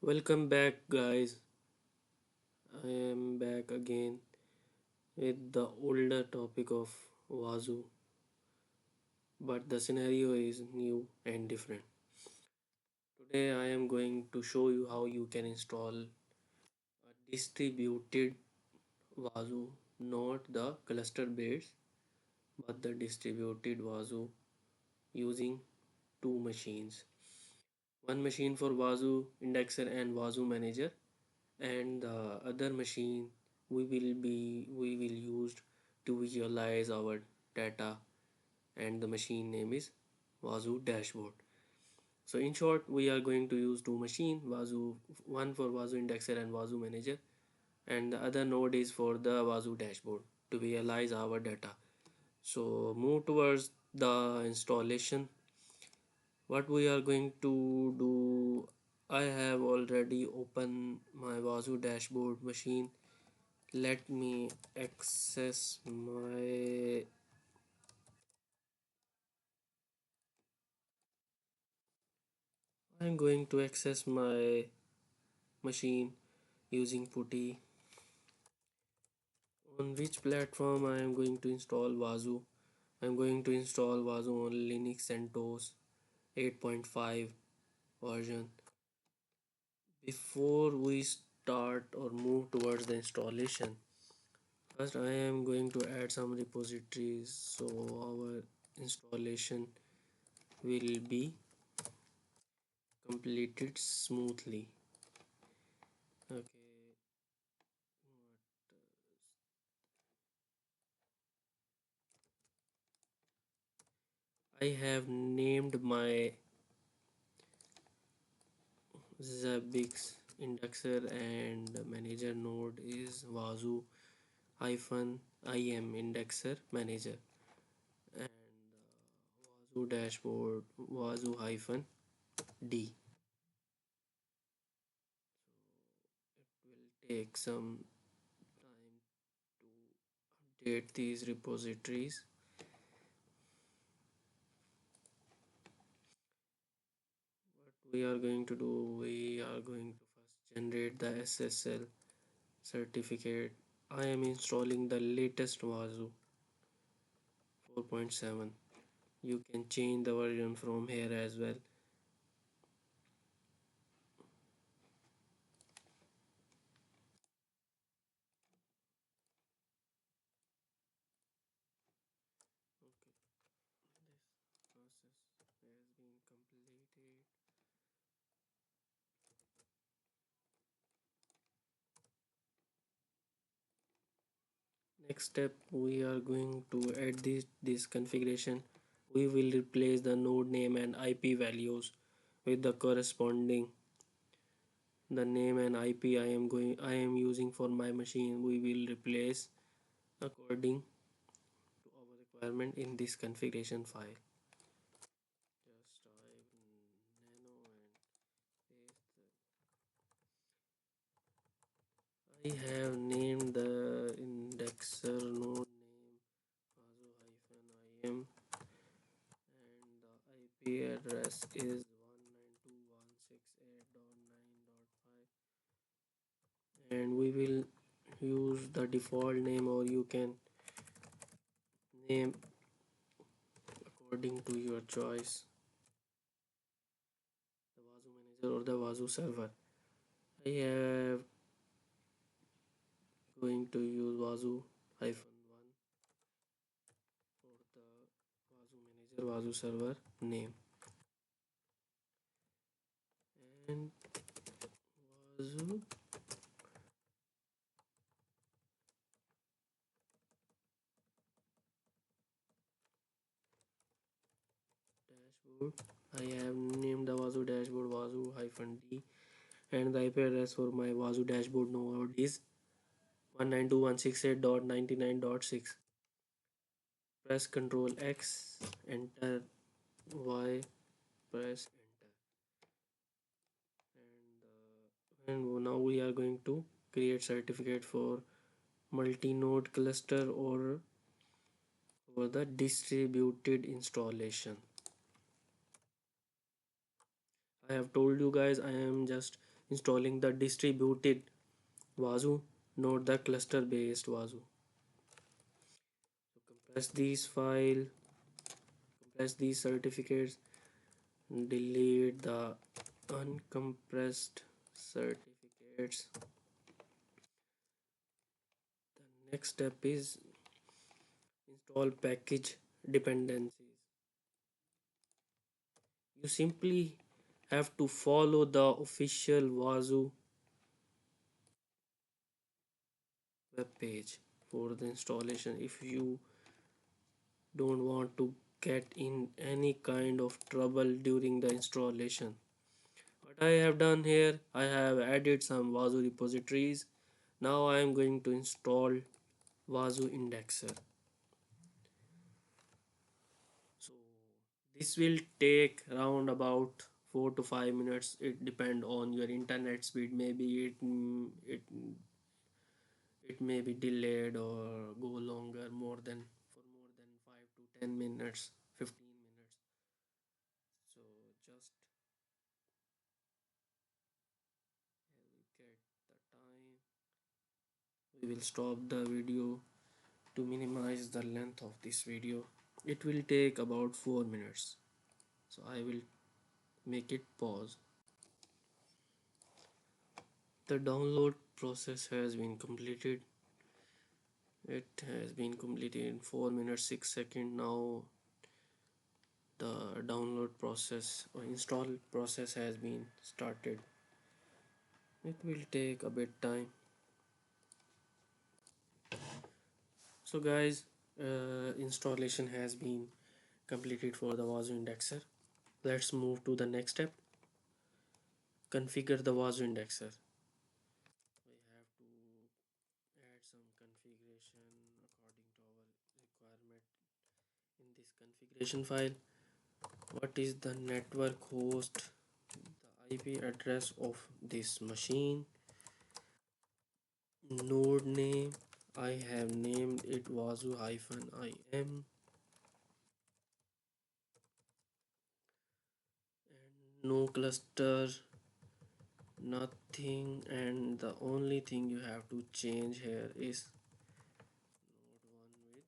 Welcome back, guys. I am back again with the older topic of Wazu, but the scenario is new and different. Today, I am going to show you how you can install a distributed Wazu, not the cluster based, but the distributed Wazu using two machines. One machine for Wazu Indexer and Wazu Manager, and the other machine we will use to visualize our data, and the machine name is Wazu dashboard. So in short, we are going to use two machine, Wazu, one for Wazu Indexer and Wazu Manager, and the other node is for the Wazu dashboard to visualize our data. So move towards the installation. What we are going to do, I have already opened my Wazu dashboard machine. Let me access my I'm going to access my machine using putty. On which platform I am going to install Wazu? I'm going to install Wazu on Linux CentOS 8.5 version. Before we start or move towards the installation, first I am going to add some repositories so our installation will be completed smoothly. Okay, what, I have named my Zabbix indexer and manager node is Wazu hyphen im indexer manager, and Wazu dashboard Wazu hyphen d. So it will take some time to update these repositories. What we are going to do, we are going to first generate the SSL certificate. I am installing the latest Wazu 4.7. You can change the version from here as well. Okay, this process has been completed. Next step, we are going to add this configuration. We will replace the node name and IP values with the corresponding the name and IP I am using for my machine. We will replace according to our requirement in this configuration file. Just type nano and paste I have named the indexer node name Wazu-im, and the IP address is 192.168.9.5, and we will use the default name, or you can name according to your choice, the Wazu manager or the Wazu server. I have going to use Wazu hyphen 1 for the Wazu manager Wazu server name, and Wazu dashboard. I have named the Wazu dashboard Wazu hyphen D, and the IP address for my Wazu dashboard node is 192.168.99.6. Press Ctrl X, enter Y, press enter, and now we are going to create certificate for multi-node cluster or for the distributed installation. I have told you guys I am just installing the distributed Wazuh, not the cluster based Wazuh. So compress these certificates, delete the uncompressed certificates. The next step is install package dependencies. You simply have to follow the official Wazuh web page for the installation if you don't want to get in any kind of trouble during the installation. What I have done here, I have added some Wazuh repositories. Now I am going to install Wazuh indexer. So this will take around about 4 to 5 minutes. It depend on your internet speed. Maybe it may be delayed or go longer more than 5 to 10 minutes, 15 minutes. So just get the time. We will stop the video to minimize the length of this video. It will take about 4 minutes. So I will make it pause. The download process has been completed. It has been completed in 4 minutes 6 seconds. Now the download process or install process has been started. It will take a bit time. So guys, installation has been completed for the Wazuh indexer. Let's move to the next step. Configure the Wazuh indexer. We have to add some configuration according to our requirement in this configuration file. What is the network host, the IP address of this machine, node name, I have named it Wazuh-IM, and no cluster, nothing, and the only thing you have to change here is node 1 with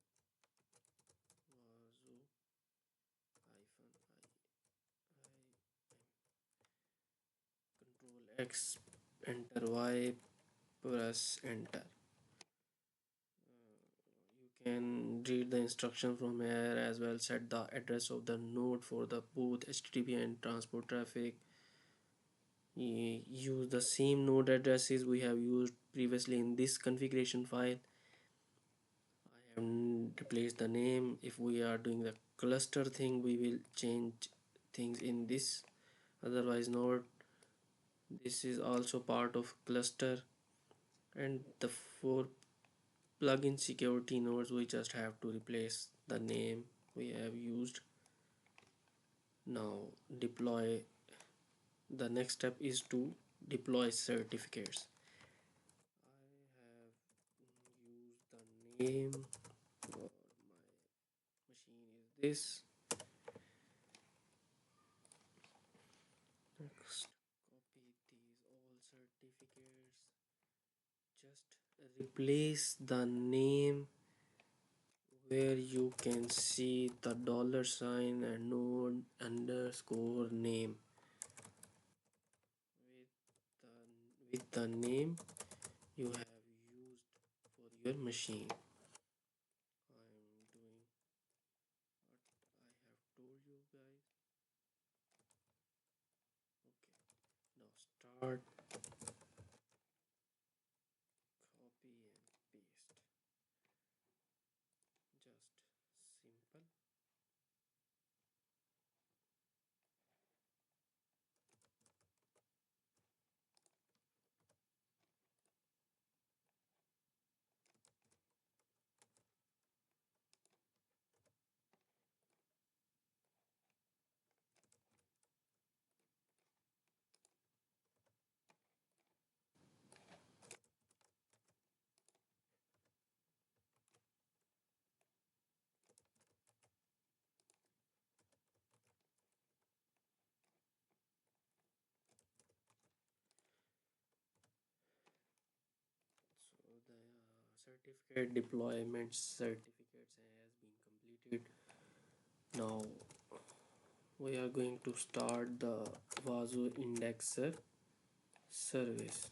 Wazuh-IM. Control X, enter Y, press enter. You can read the instruction from here as well. Set the address of the node for the both HTTP and transport traffic. Use the same node addresses we have used previously in this configuration file. I have replaced the name. If we are doing the cluster thing, we will change things in this, otherwise not. This is also part of cluster, and the four plugin security nodes, we just have to replace the name we have used. Now deploy. The next step is to deploy certificates. I have used the name for my machine is this. Next, copy these all certificates. Just replace the name where you can see the dollar sign and node underscore name with the name you have used for your machine. I am doing what I have told you guys. Okay, now start, copy and paste. Just simple. certificate deployment certificates has been completed. Now we are going to start the Wazuh indexer service.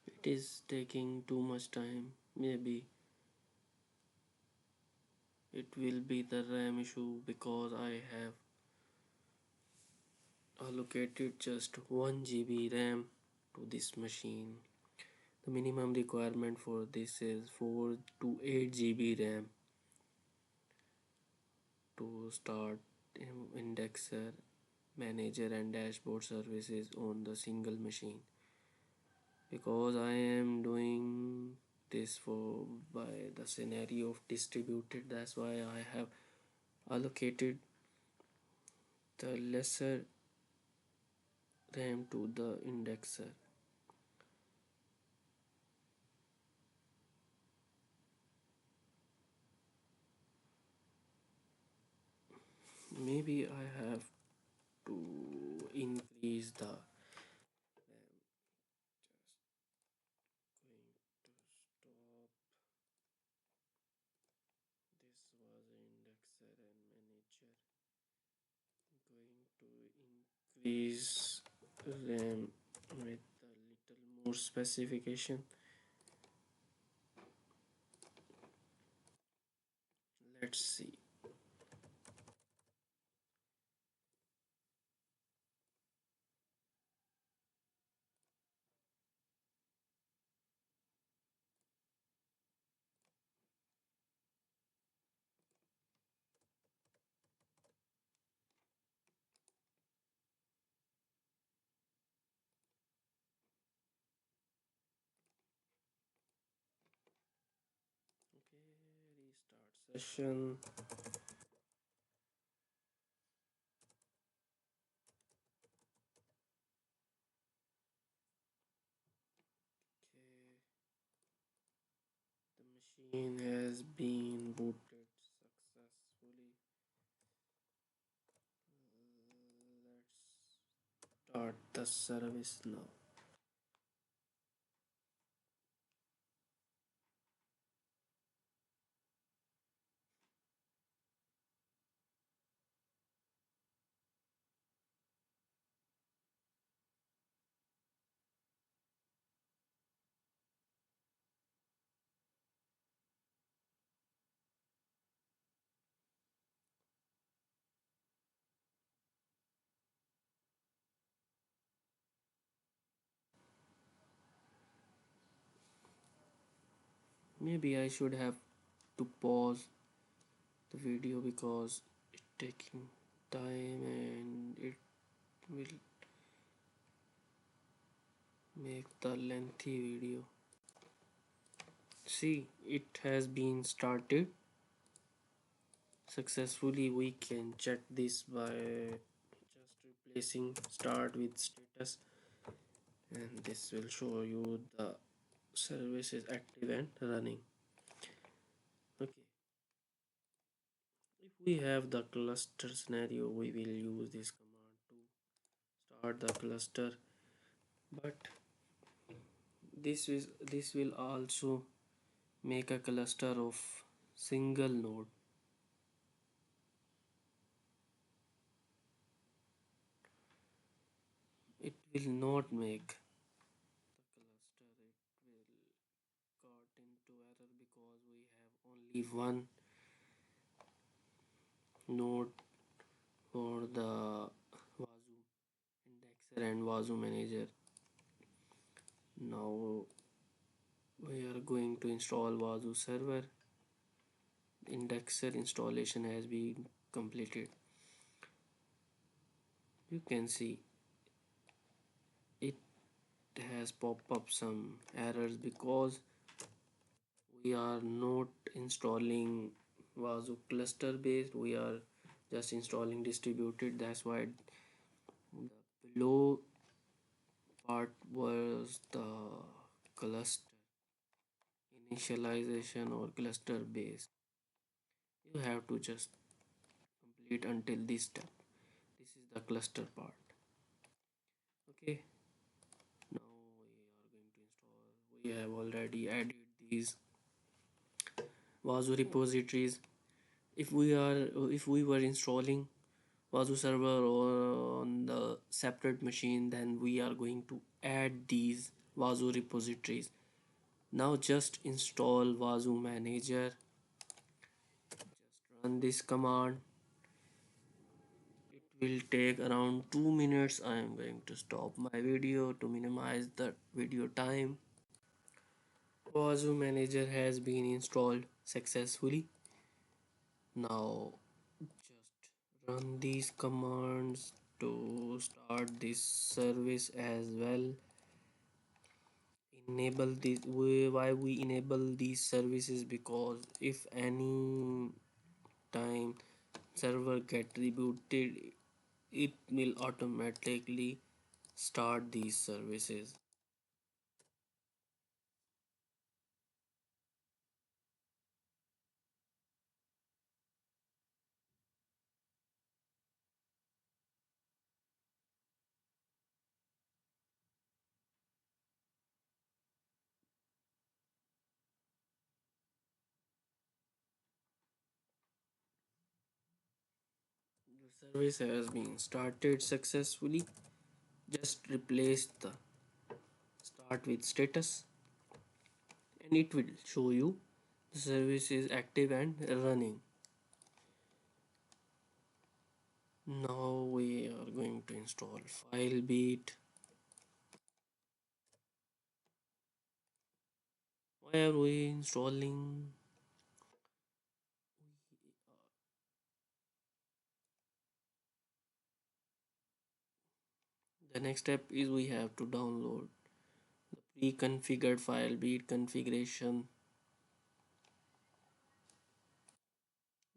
It is taking too much time. Maybe it will be the RAM issue because I have allocated just 1 GB RAM to this machine. The minimum requirement for this is 4 to 8 GB RAM to start indexer, manager and dashboard services on the single machine. Because I am doing this for by the scenario of distributed, that's why I have allocated the lesser RAM to the indexer. Maybe I have to increase the RAM. Just going to stop. This was indexer and manager. Going to increase RAM with a little more specification. Let's see. Okay, restart session. Okay, the machine has been booted successfully. Let's start the service now. Maybe I should have to pause the video because it's taking time and it will make the lengthy video. See, it has been started successfully. We can check this by just replacing start with status, and this will show you the service is active and running. Okay, if we have the cluster scenario, we will use this command to start the cluster, but this will also make a cluster of single node. It will not make the cluster. It will got into error because we have only one node for the Wazuh indexer and Wazuh manager. Now we are going to install Wazuh server. Indexer installation has been completed. You can see it has popped up some errors because we are not installing Wazuh cluster based, we are just installing distributed. That's why the below part was the cluster initialization or cluster base. You have to just complete until this step. This is the cluster part. Okay, now we are going to install. We have already added these Wazuh repositories. If we were installing Wazuh server or on the separate machine, then we are going to add these Wazuh repositories. Now just install Wazuh manager. Just run this command. It will take around 2 minutes. I am going to stop my video to minimize the video time. Wazuh manager has been installed successfully. Now just run these commands to start this service as well. Enable this. Why we enable these services? Because if any time server get rebooted, it will automatically start these services. The service has been started successfully. Just replace the start with status and it will show you the service is active and running. Now we are going to install Filebeat. Why are we installing? The next step is we have to download the pre-configured Filebeat configuration.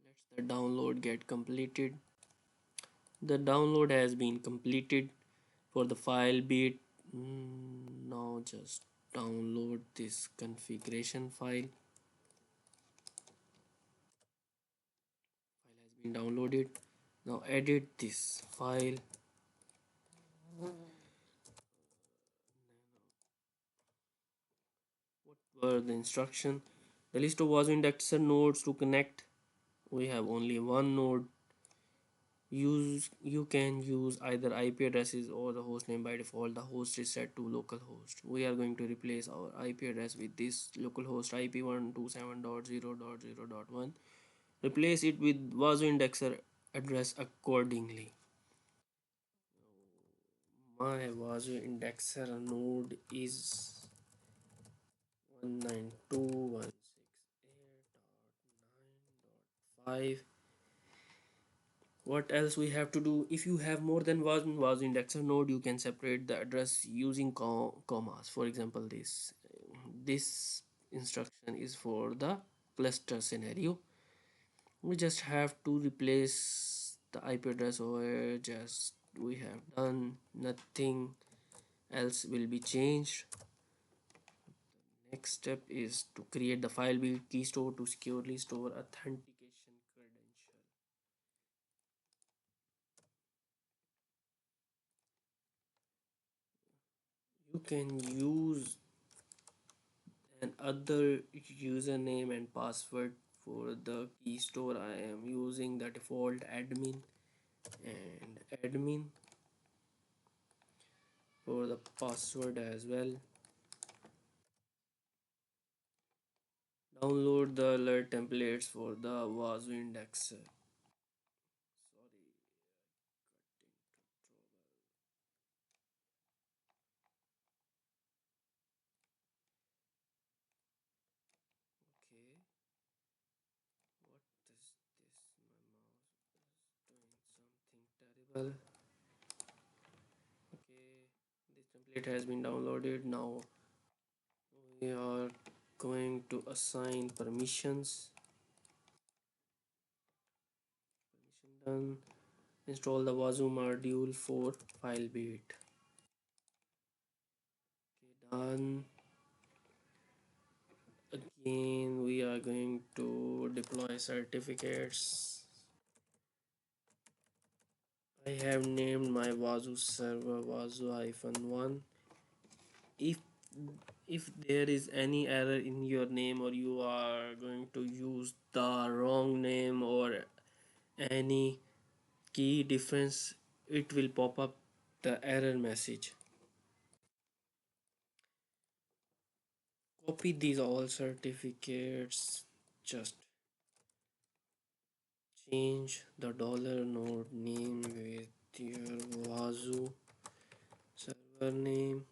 Let's the download get completed. The download has been completed for the Filebeat. Now just download this configuration file. File has been downloaded. Now edit this file. What were the instruction? The list of Wazuh indexer nodes to connect. We have only one node. You can use either IP addresses or the host name. By default the host is set to localhost. We are going to replace our IP address with this localhost IP 127.0.0.1. Replace it with Wazuh indexer address accordingly. My Wazuh indexer node is 192.168.9.5. What else we have to do? If you have more than one was indexer node, you can separate the address using commas. For example, this instruction is for the cluster scenario. We just have to replace the IP address over. Just we have done, nothing else will be changed. Next step is to create the file build key store to securely store authentication credential. You can use an other username and password for the key store. I am using the default admin and admin for the password as well. Download the alert templates for the Wazu indexer. Sorry, got into trouble. Okay, what is this? My mouse is doing something terrible. Okay, this template has been downloaded. Now we are going to assign permissions. Permission done. Install the Wazu module for file bit. Okay, done. Again, we are going to deploy certificates. I have named my Wazu server Wazu-1. If there is any error in your name, or you are going to use the wrong name or any key difference, it will pop up the error message. Copy these all certificates. Just change the dollar node name with your Wazu server name.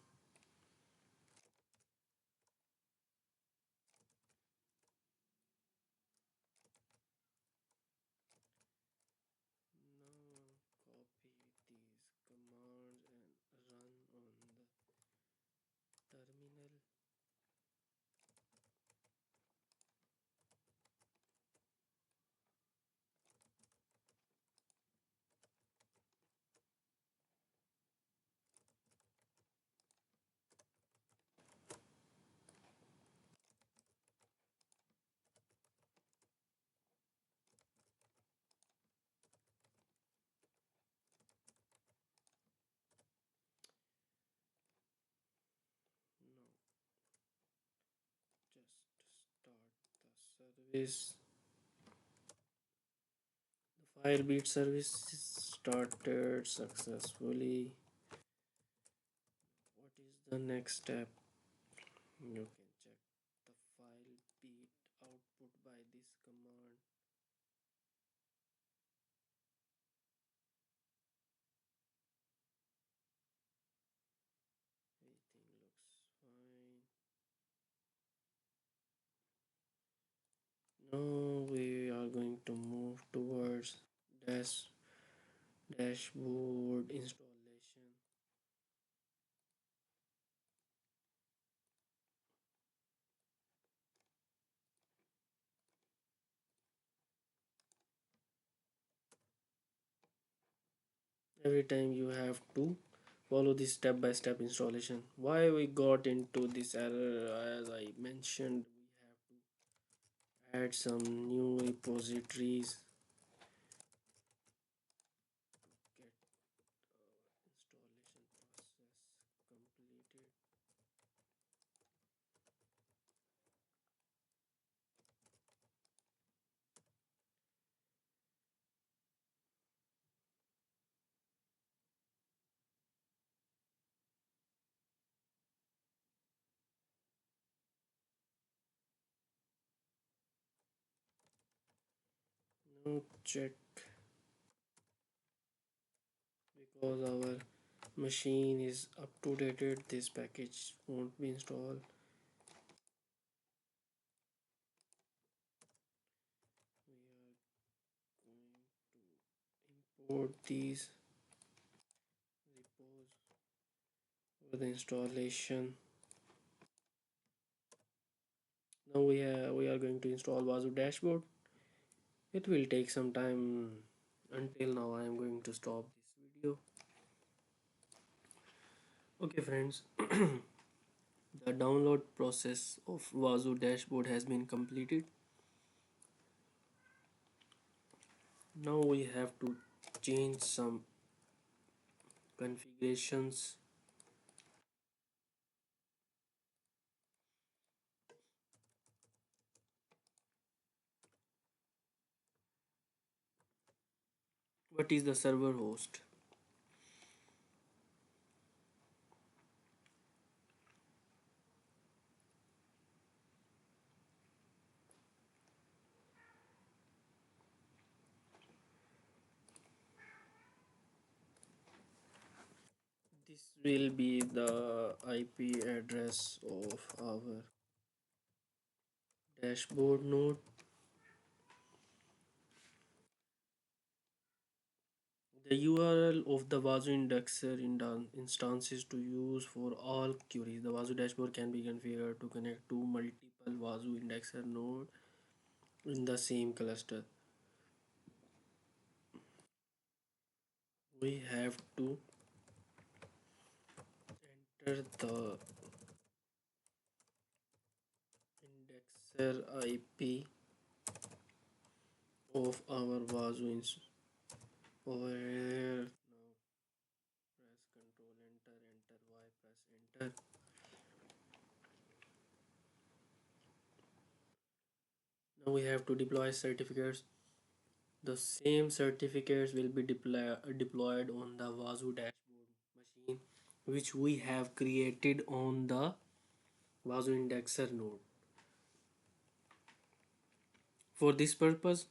Now copy these commands and run on the terminal. Now just start the service. The Firebase service started successfully. What is the next step? You can check the file beat output by this command. Everything looks fine. Now we are going to move towards dash dashboard installation. Every time you have to follow this step-by-step installation. Why we got into this error? As I mentioned, we have to add some new repositories, get installation process completed. Now check, because our machine is up to date, this package won't be installed. We are going to import these repos for the installation. Now we are going to install Wazuh dashboard. It will take some time. Until now I am going to stop this video. Okay friends, the download process of Wazuh dashboard has been completed. Now we have to change some configurations. What is the server host? This will be the IP address of our dashboard node. The URL of the Wazuh indexer instances to use for all queries. The Wazuh dashboard can be configured to connect to multiple Wazuh indexer nodes in the same cluster. We have to enter the indexer IP of our Wazuh over here. Now press Control Enter, Enter Y, press Enter. Now we have to deploy certificates. The same certificates will be deployed on the Wazuh dashboard machine, which we have created on the Wazuh indexer node. For this purpose,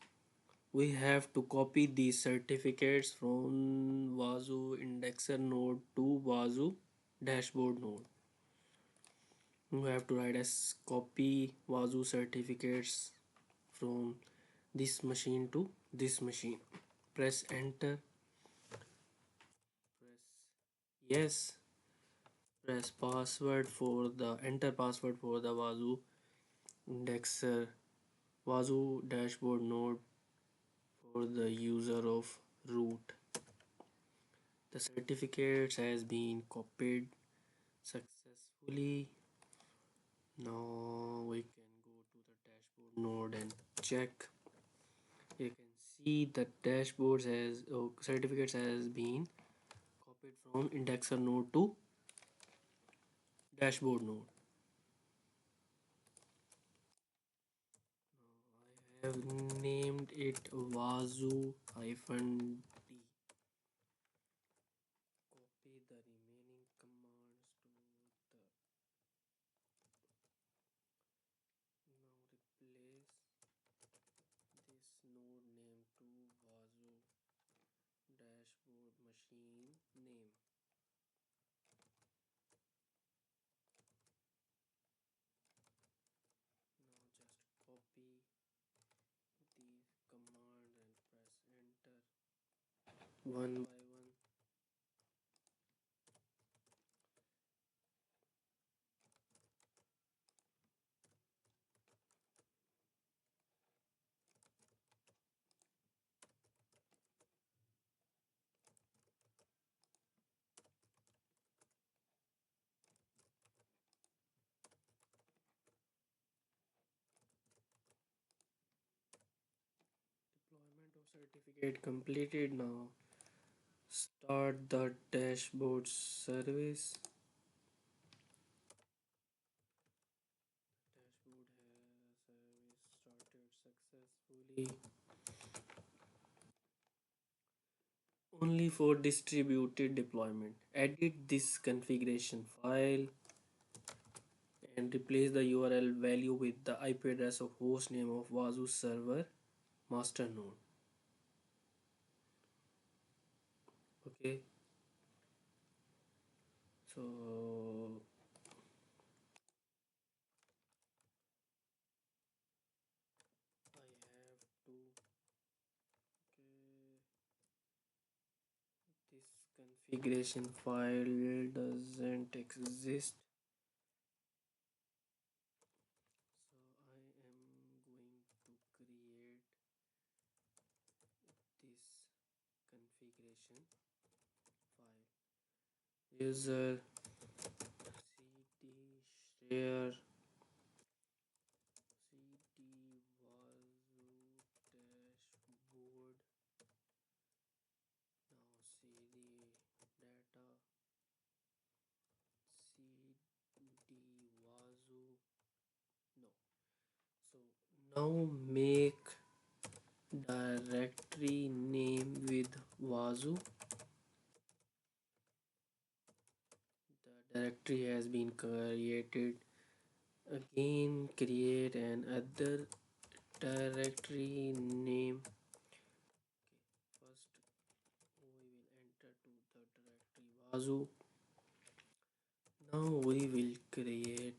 we have to copy these certificates from Wazuh indexer node to Wazuh dashboard node. We have to write as copy Wazuh certificates from this machine to this machine. Press enter. Press yes. Press password for the enter password for the Wazuh indexer Wazuh dashboard node for the user of root. The certificates has been copied successfully. Now we can go to the dashboard node and check. You can see the dashboards has certificates has been copied from indexer node to dashboard node. I have named it Wazuh hyphen D. Copy the remaining commands to the now replace this node name to Wazuh dashboard machine name. Now just copy these commands and press enter one by one. Deployment of certificate completed. Now start the dashboard service. Dashboard has service started successfully. Only for distributed deployment. Edit this configuration file and replace the URL value with the IP address of host name of Wazuh server master node. Okay, so I have to okay configuration file doesn't exist. So I am going to create this configuration file. User cd share cd Wazuh dashboard. Now cd data cd Wazuh. No. So now make directory name with Wazuh. The directory has been created. Again, create another directory name. Okay, first we will enter to the directory Wazuh. Now we will create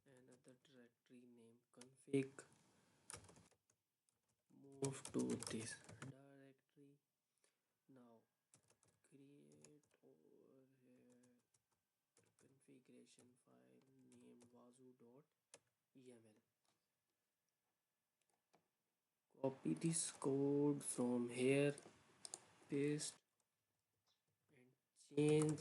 another directory name config. Move to this directory. Now create over here configuration file named wazu.yaml. Copy this code from here, paste and change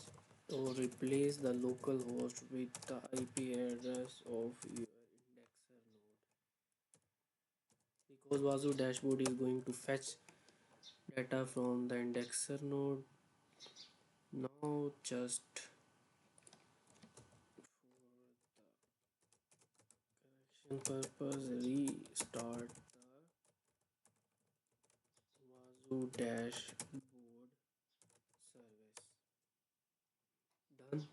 or replace the local host with the IP address of your indexer node. Because Wazuh dashboard is going to fetch data from the indexer node. Now just for the correction purpose restart the Wazuh dashboard service. Done.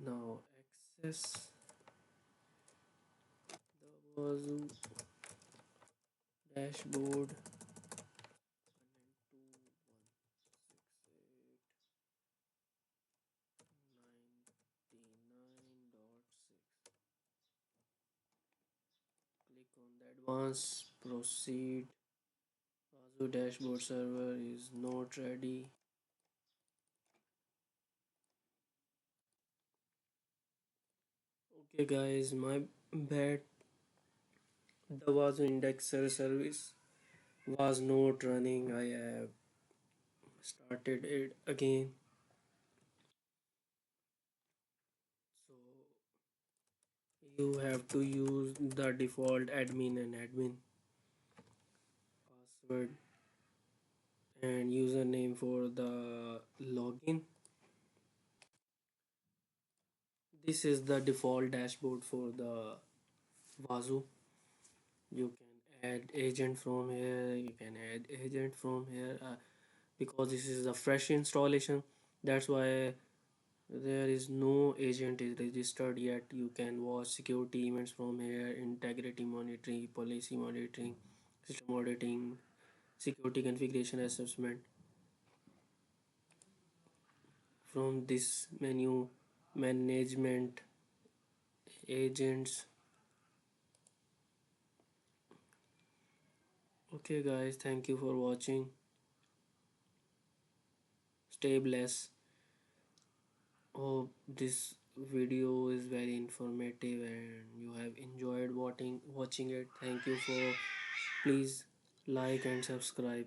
Now access the Wazuh dashboard 192.168.99.6. Click on the advanced proceed. Wazuh dashboard server is not ready. Okay guys, my bad. The Wazuh indexer service was not running. I have started it again. So you have to use the default admin and admin password and username for the login. This is the default dashboard for the Wazuh. You can add agent from here, you can add agent from here, because this is a fresh installation, that's why there is no agent is registered yet. You can watch security events from here, integrity monitoring, policy monitoring, system auditing, security configuration assessment from this menu, management agents. Okay guys, thank you for watching. Stay blessed. Hope this video is very informative and you have enjoyed watching it. Thank you for, please like and subscribe.